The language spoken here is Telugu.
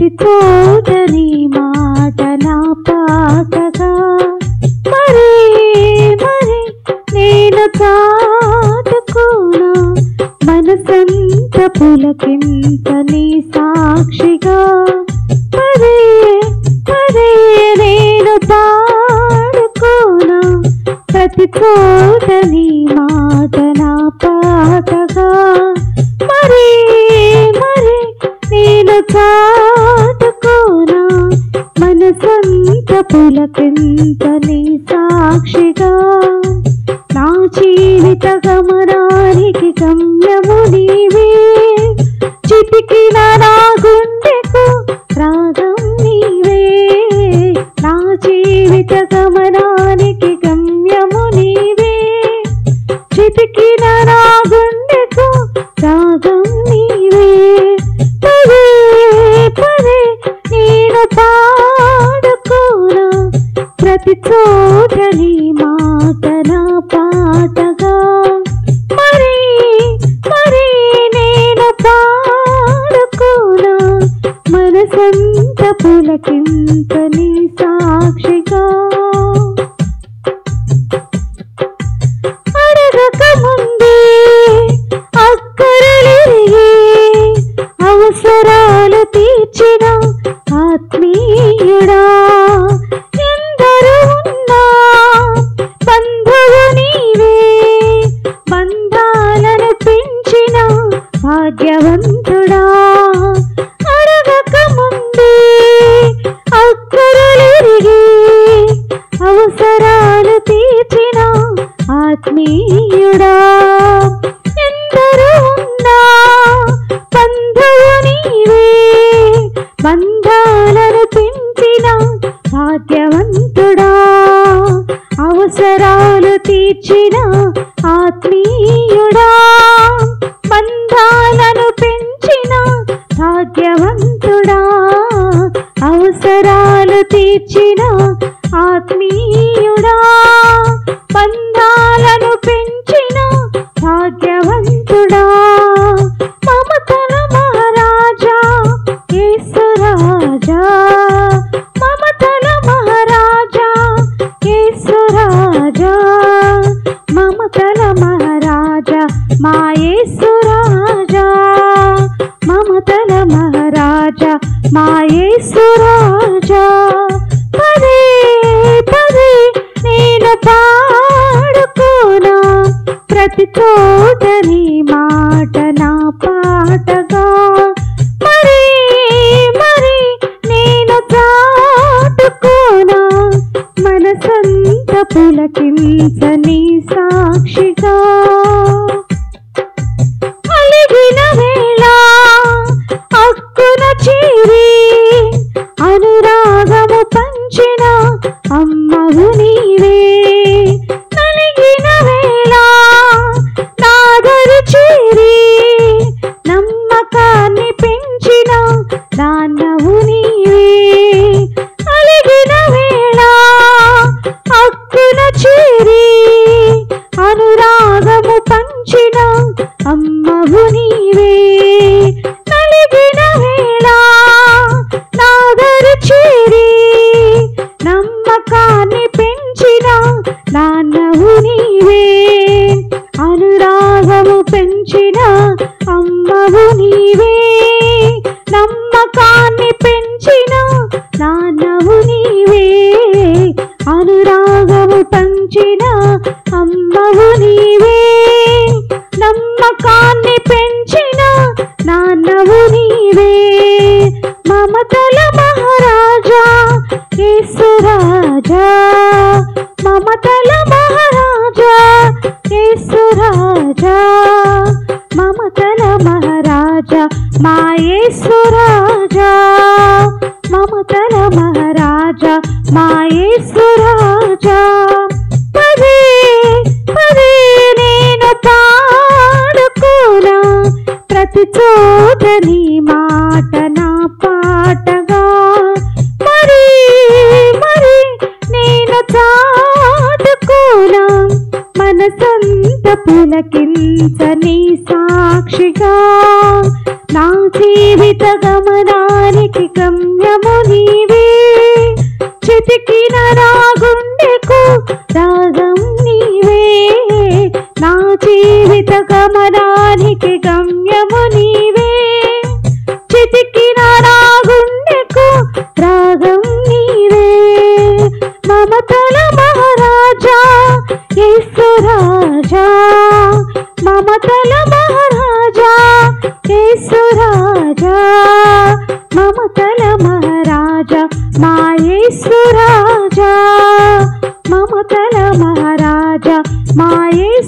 ప్రతి చోట నీ మాట నా పాటగా మరి మరి నేను చాటుకోనా మనసంత పులకింత నీ సాక్షిగా పదే పదే నేను పాడుకోనా ప్రతి చోట నీ మాట నా పాటగా మరి మరి నేను చాటుకోనా మనసంత పులకింత నీ సాక్షిగా నా జీవిత గమనానికి గమ్యము నీవే చితికిన నా గుండెకు రాగం నీవే నా జీవిత గమనానికి గమ్యము నీవే చితికిన నా గుండెకు రాగం నీవే పదే పదే నేను పాడుకోనా ప్రతి చోట నీ మాట నా పాటగా మరి మరి నేను పాడుకోనా మనసంత పులకింత నీ సాక్షిగా అడగక ముందే అక్కరలిరిగి అవసరాలు తీర్చిన ఆత్మీయుడా ఎందరు ఉన్నా బంధువు నీవే బంధాలను పెంచిన భాగ్యవంతుడా అడగక ముందే అక్కరలిరిగి అవసరాలు తీర్చిన ఆత్మీయుడా ఎందరు ఉన్నా బంధువు నీవే బంధాలను పెంచిన భాగ్యవంతుడా అవసరాలు తీర్చిన ఆత్మీయుడా బంధాలను పెంచిన భాగ్యవంతుడా అవసరాలు తీర్చిన ఆత్మీయుడా బంధాలను పెంచిన భాగ్యవంతుడా మమతల మహారాజా యేసురాజా మమతల మహారాజా యేసురాజా మమతల మహారాజా మా యేసురాజా మమతల మహారాజా మా యేసురాజా పదే పదే నేను పాడుకోనా ప్రతి చోట నీ మాట నా పాటగా మరి మరి నేను చాటుకోనా మనసంత పులకింత నీ సాక్షిగా అలిగిన వేళ అక్కున చేరి అనురాగము పంచిన అమ్మవు నీవే నలిగిన వేళ నాగరు చేరి నమ్మకాన్ని పెంచిన నాన్నవు నీవే అలిగిన వేళ అక్కున చేరి అనురాగము పంచిన అమ్మవు నీవే నలిగిన వేళ నాగరు చేరి నమ్మకాన్ని పెంచిన నాన్నవు నీవే అనురాగము పెంచిన అమ్మవు నీవే నమ్మకాన్ని పెంచిన నాన్నవు నీవే అనురాగము పంచిన అమ్మవు నీవే నమ్మకాన్ని పెంచిన నాన్నవు నీవే మమతల మహారాజా యేసురాజా మమతల మహారాజా యేసురాజా మమతల మహారాజా మా యేసురాజా మమతల మహారాజా మా యేసురాజా పదే పదే నేను పాడుకోనా ప్రతి చోట నీ మాట నా పాటగా మరి మరి నేను చాటుకోనా మనసంత ఇంత పులకించని సాక్షిగా నా జీవిత గమనానికి గమ్యము నీవే చితికిన నా గుండెకు రాగం నీవే నా జీవిత గమనానికి గమ్యము నీవే చితికిన నా గుండెకు రాగం నీవే మమతల మహారాజా యేసు రాజా మమతల మహారాజా యేసు రాజా మమతల మహారాజా మా యేసు రాజా మమతల మహారాజా మా యేసు